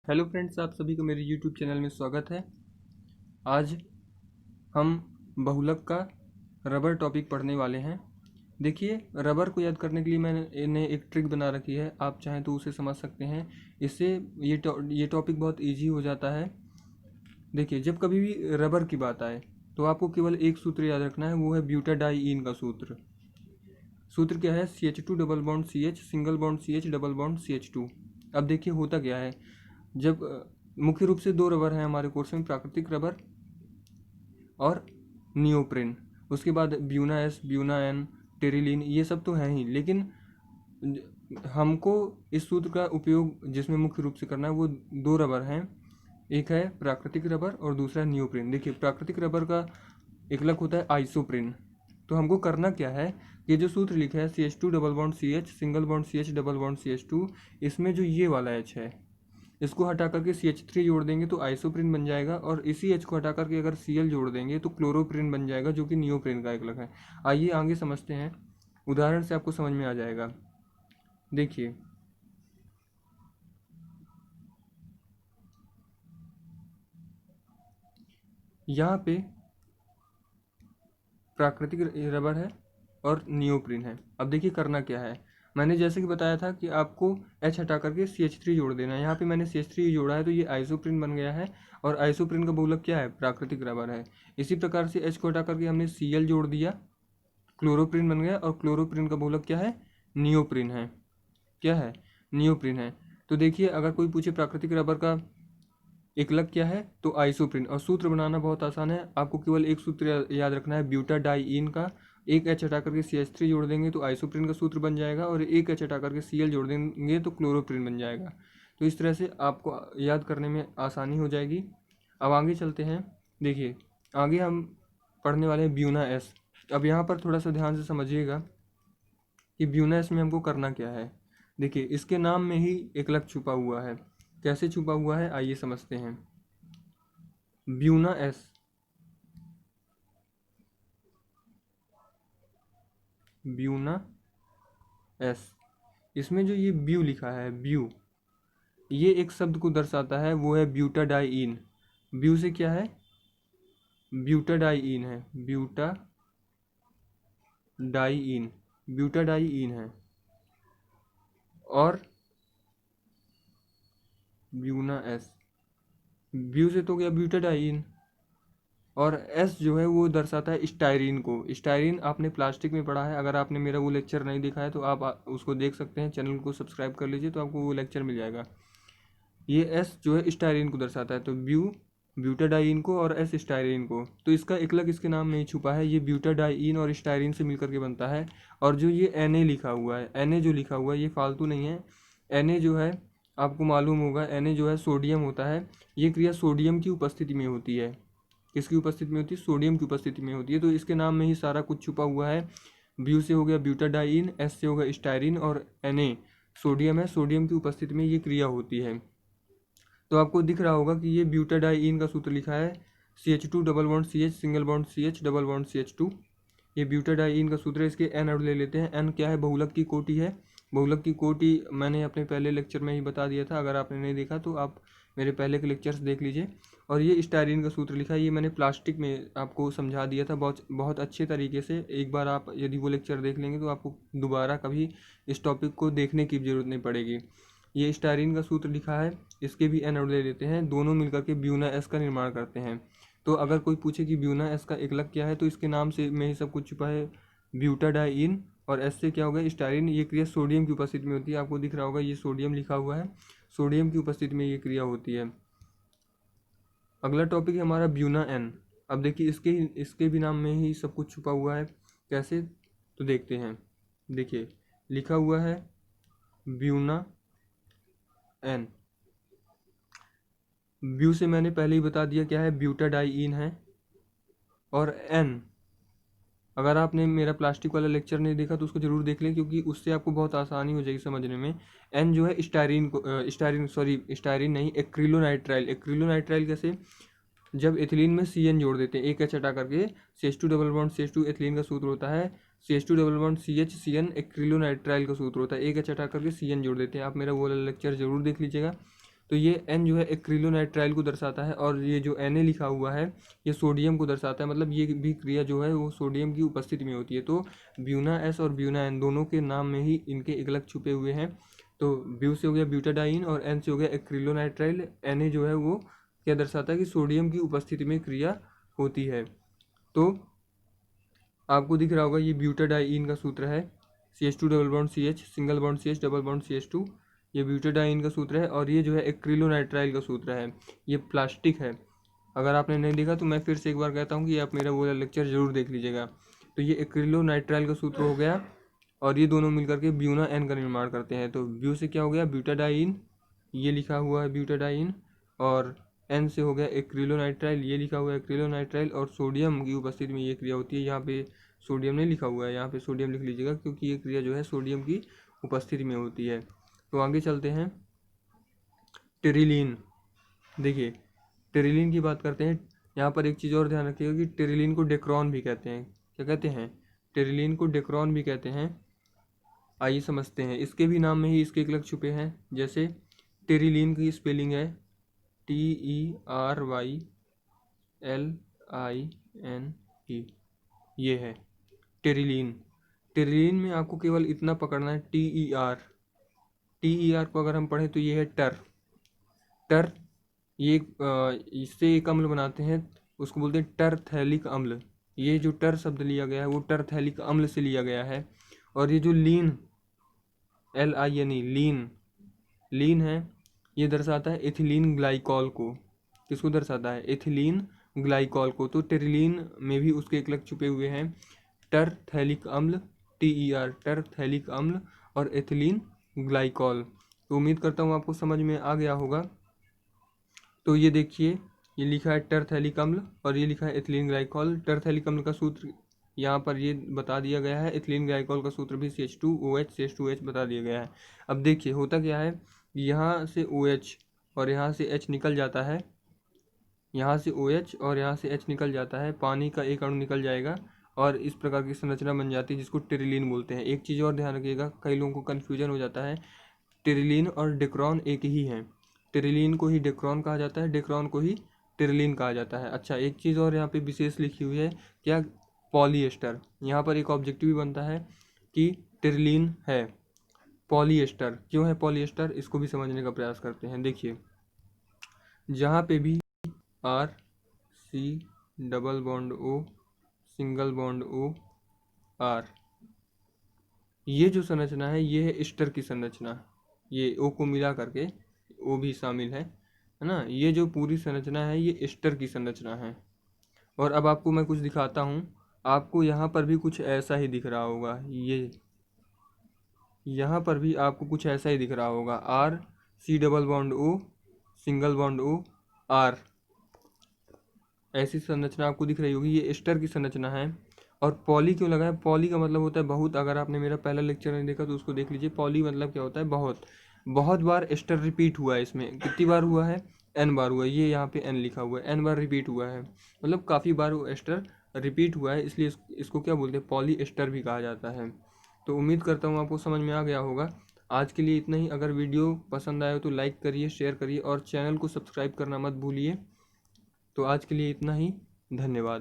Hello friends, आप सभी को मेरे यूट्यूब चैनल में स्वागत है। आज हम बहुलक का रबर टॉपिक पढ़ने वाले हैं। देखिए, रबर को याद करने के लिए मैंने एक ट्रिक बना रखी है, आप चाहें तो उसे समझ सकते हैं। इससे ये टॉपिक बहुत इजी हो जाता है। देखिए, जब कभी भी रबर की बात आए तो आपको केवल एक सूत्र याद रखना है, वो है ब्यूटाडाइईन का सूत्र। सूत्र क्या है? CH2 double bond CH single bond CH double bond CH2। अब देखिए होता क्या है, जब मुख्य रूप से दो रबर हैं हमारे कोर्स में, प्राकृतिक रबर और नियोप्रिन। उसके बाद Buna S, Buna N, terylene, ये सब तो हैं ही, लेकिन हमको इस सूत्र का उपयोग जिसमें मुख्य रूप से करना है वो दो रबर हैं। एक है प्राकृतिक रबर और दूसरा है नियोप्रिन। देखिए, प्राकृतिक रबर का एकलक होता है आइसोप्रिन। तो हमको करना क्या है, ये जो सूत्र लिखा है CH2 double bond CH single bond CH double bond CH2, इसमें जो ये वाला H है इसको हटा करके CH3 जोड़ देंगे तो आइसोप्रिन बन जाएगा, और इसी H को हटा करके अगर Cl जोड़ देंगे तो क्लोरोप्रिन बन जाएगा, जो कि नियोप्रिन का एकलक है। आइए आगे समझते हैं, उदाहरण से आपको समझ में आ जाएगा। देखिए, यहाँ पे प्राकृतिक रबर है और नियोप्रिन है। अब देखिए करना क्या है, मैंने जैसे कि बताया था कि आपको H हटा करके CH3 जोड़ देना है। यहाँ पे मैंने CH3 जोड़ा है तो ये आइसोप्रिन बन गया है, और आइसोप्रिन का बहुलक क्या है? प्राकृतिक रबर है। इसी प्रकार से H को हटा करके हमने Cl जोड़ दिया, क्लोरोप्रिन बन गया, और क्लोरोप्रिन का बहुलक क्या है? नियोप्रिन है। क्या है? नियोप्रिन है। तो देखिए, अगर कोई पूछे प्राकृतिक रबर का एकलक क्या है तो आइसोप्रिन, और सूत्र बनाना बहुत आसान है। आपको केवल एक सूत्र याद रखना है ब्यूटाडाइईन का। एक H हटा करके CH3 जोड़ देंगे तो आइसोप्रिन का सूत्र बन जाएगा, और एक H हटा करके Cl जोड़ देंगे तो क्लोरोप्रिन बन जाएगा। तो इस तरह से आपको याद करने में आसानी हो जाएगी। अब आगे चलते हैं। देखिए, आगे हम पढ़ने वाले हैं ब्यूना एस। अब यहाँ पर थोड़ा सा ध्यान से समझिएगा कि ब्यूना एस में हमको करना क्या है। देखिए, इसके नाम में ही एकलक छुपा हुआ है। कैसे छुपा हुआ है, आइए समझते हैं। ब्यूना एस, ब्यूना एस, इसमें जो ये ब्यू लिखा है, ब्यू, ये एक शब्द को दर्शाता है, वो है ब्यूटाडाइईन। ब्यू से क्या है? ब्यूटाडाइईन है, ब्यूटाडाइईन, ब्यूटाडाइईन है। और ब्यूना एस, ब्यू से तो गया ब्यूटाडाइईन, और एस जो है वो दर्शाता है स्टायरीन को। स्टायरीन आपने प्लास्टिक में पढ़ा है, अगर आपने मेरा वो लेक्चर नहीं देखा है तो आप उसको देख सकते हैं, चैनल को सब्सक्राइब कर लीजिए तो आपको वो लेक्चर मिल जाएगा। ये एस जो है स्टायरीन को दर्शाता है, तो ब्यूटाडाइईन को और एस स्टायरीन को। तो इसका एकलक इसके नाम में ही छुपा है, ये ब्यूटाडाइईन और स्टायरीन से मिलकर के बनता है। और जो ये Na लिखा हुआ है, Na जो लिखा हुआ है ये फालतू नहीं है। Na जो है आपको मालूम होगा, Na जो है सोडियम होता है। ये क्रिया सोडियम की उपस्थिति में होती है। किसकी उपस्थिति में होती है? सोडियम की उपस्थिति में होती है। तो इसके नाम में ही सारा कुछ छुपा हुआ है। ब्यू से हो गया ब्यूटाडाइईन, एस से होगा स्टायरीन, और Na सोडियम है, सोडियम की उपस्थिति में ये क्रिया होती है। तो आपको दिख रहा होगा कि ये ब्यूटाडाइईन का सूत्र लिखा है CH2 double bond CH single bond CH double bond CH2। ये ब्यूटाडाइईन का सूत्र है। इसके N और ले लेते हैं। N क्या है? बहुलक की कोटि है। बहुलक की कोटि मैंने अपने पहले लेक्चर में ही बता दिया था, अगर आपने नहीं देखा तो आप मेरे पहले के लेक्चर्स देख लीजिए। और ये स्टायरीन का सूत्र लिखा है, ये मैंने प्लास्टिक में आपको समझा दिया था बहुत बहुत अच्छे तरीके से। एक बार आप यदि वो लेक्चर देख लेंगे तो आपको दोबारा कभी इस टॉपिक को देखने की ज़रूरत नहीं पड़ेगी। ये स्टायरीन का सूत्र लिखा है, इसके भी एनोड ले लेते हैं, दोनों मिलकर के ब्यूना एस का निर्माण करते हैं। तो अगर कोई पूछे कि ब्यूना एस का एकलक क्या है तो इसके नाम से में ही सब कुछ छुपा है, ब्यूटाडाइईन, और एस से क्या होगा? स्टायरीन। ये क्रिया सोडियम की उपस्थिति में होती है, आपको दिख रहा होगा ये सोडियम लिखा हुआ है, सोडियम की उपस्थिति में ये क्रिया होती है। अगला टॉपिक है हमारा ब्यूना एन। अब देखिए, इसके भी नाम में ही सब कुछ छुपा हुआ है। कैसे? तो देखते हैं। देखिए, लिखा हुआ है ब्यूना एन। ब्यू से मैंने पहले ही बता दिया क्या है, ब्यूटाडाइईन है। और एन, अगर आपने मेरा प्लास्टिक वाला लेक्चर नहीं देखा तो उसको जरूर देख लें, क्योंकि उससे आपको बहुत आसानी हो जाएगी समझने में। एन जो है स्टायरीन को, स्टायरीन नहीं, एक्रिलोनाइट्राइल। एक्रिलोनाइट्राइल कैसे? जब एथिलीन में CN जोड़ देते हैं, एक H हटा करके CH2 double bond CH2 ethylene का सूत्र होता है, CH2 double bond CH CN acrylonitrile का सूत्र होता है, एक H हटा करके CN जोड़ देते हैं। आप मेरा वो वाला लेक्चर जरूर देख लीजिएगा। तो ये N जो है एक्रिलोनाइट्राइल को दर्शाता है, और ये जो Na लिखा हुआ है ये सोडियम को दर्शाता है। मतलब ये भी क्रिया जो है वो सोडियम की उपस्थिति में होती है। तो ब्यूना S और ब्यूना N दोनों के नाम में ही इनके इगलक छुपे हुए हैं। तो ब्यू से हो गया ब्यूटाडाइन और N से हो गया एक्रिलोनाइट्राइल। Na जो है वो क्या दर्शाता है कि सोडियम की उपस्थिति में क्रिया होती है। तो आपको दिख रहा होगा ये ब्यूटाडाइन का सूत्र है, CH2 double bond CH, single bond CH, double bond CH2, ये ब्यूटाडाइन का सूत्र है। और ये जो है एक्रिलोनाइट्राइल का सूत्र है, ये प्लास्टिक है। अगर आपने नहीं देखा तो मैं फिर से एक बार कहता हूँ कि आप मेरा वो लेक्चर जरूर देख लीजिएगा। तो ये एक्रिलोनाइट्राइल का सूत्र हो गया, और ये दोनों मिलकर के ब्यूना N का निर्माण करते हैं। तो ब्यू से क्या हो गया ब्यूटाडाइन, ये लिखा हुआ है ब्यूटाडाइन, और N से हो गया एक्रिलोनाइट्राइल, ये लिखा हुआ है एक्रिलोनाइट्राइल, और सोडियम की उपस्थिति में ये क्रिया होती है। यहाँ पे सोडियम नहीं लिखा हुआ है, यहाँ पे सोडियम लिख लीजिएगा, क्योंकि ये क्रिया जो है सोडियम की उपस्थिति में होती है। तो आगे चलते हैं, टेरिलीन। देखिए टेरिलीन की बात करते हैं। यहाँ पर एक चीज़ और ध्यान रखिएगा कि टेरिलीन को डेक्रोन भी कहते हैं। क्या कहते हैं? टेरिलीन को डेक्रोन भी कहते हैं। आइए समझते हैं, इसके भी नाम में ही इसके एक लग छुपे हैं। जैसे टेरिलीन की स्पेलिंग है TERYLINE, ये है टेरिलीन। टेरिलीन में आपको केवल इतना पकड़ना है, TER को अगर हम पढ़ें तो ये है टर। ये इससे एक अम्ल बनाते हैं, उसको बोलते हैं टरथैलिक अम्ल। ये जो टर शब्द लिया गया है वो टरथैलिक अम्ल से लिया गया है। और ये जो लीन, LINE, लीन है, ये दर्शाता है एथिलीन ग्लाइकॉल को। किसको दर्शाता है? एथिलीन ग्लाइकॉल को। तो टेरिलीन में भी उसके एक लग छुपे हुए हैं, टरथैलिक अम्ल, TER टरथैलिक अम्ल, और एथिलीन ग्लाइकॉल। तो उम्मीद करता हूँ आपको समझ में आ गया होगा। तो ये देखिए, ये लिखा है टरथैलिक अम्ल और ये लिखा है एथिलीन ग्लाइकॉल। टरथैलिक अम्ल का सूत्र यहाँ पर ये बता दिया गया है, एथिलीन ग्लाइकॉल का सूत्र भी CH2OH बता दिया गया है। अब देखिए होता क्या है, यहाँ से OH और यहाँ से H निकल जाता है, यहाँ से OH और यहाँ से H निकल जाता है, पानी का एक अणु निकल जाएगा और इस प्रकार की संरचना बन जाती है जिसको टेरिलीन बोलते हैं। एक चीज़ और ध्यान रखिएगा, कई लोगों को कन्फ्यूजन हो जाता है, टेरिलीन और डेक्रोन एक ही हैं। टेरिलीन को ही डेक्रोन कहा जाता है, डेक्रोन को ही टेरिलीन कहा जाता है। अच्छा, एक चीज़ और यहाँ पे विशेष लिखी हुई है, क्या? पॉलीएस्टर। यहाँ पर एक ऑब्जेक्टिव भी बनता है कि टेरिलीन है पॉलीएस्टर। क्यों है पॉलीएस्टर, इसको भी समझने का प्रयास करते हैं। देखिए जहाँ पे भी RC double bond O single bond O R, ये जो संरचना है ये है एस्टर की संरचना। ये O को मिला करके O भी शामिल है ना। ये जो पूरी संरचना है ये एस्टर की संरचना है। और अब आपको मैं कुछ दिखाता हूँ, आपको यहाँ पर भी कुछ ऐसा ही दिख रहा होगा। ये यहाँ पर भी आपको कुछ ऐसा ही दिख रहा होगा, RC double bond O single bond O R, ऐसी संरचना आपको दिख रही होगी। ये एस्टर की संरचना है। और पॉली क्यों लगा है? पॉली का मतलब होता है बहुत। अगर आपने मेरा पहला लेक्चर नहीं देखा तो उसको देख लीजिए। पॉली मतलब क्या होता है? बहुत। बहुत बार एस्टर रिपीट हुआ है इसमें। कितनी बार हुआ है? N बार हुआ है। ये यहाँ पे N लिखा हुआ है, N बार रिपीट हुआ है, मतलब काफ़ी बार वो एस्टर रिपीट हुआ है, इसलिए इसको क्या बोलते हैं? पॉली एस्टर भी कहा जाता है। तो उम्मीद करता हूँ आपको समझ में आ गया होगा। आज के लिए इतना ही। अगर वीडियो पसंद आए तो लाइक करिए, शेयर करिए और चैनल को सब्सक्राइब करना मत भूलिए। तो आज के लिए इतना ही, धन्यवाद।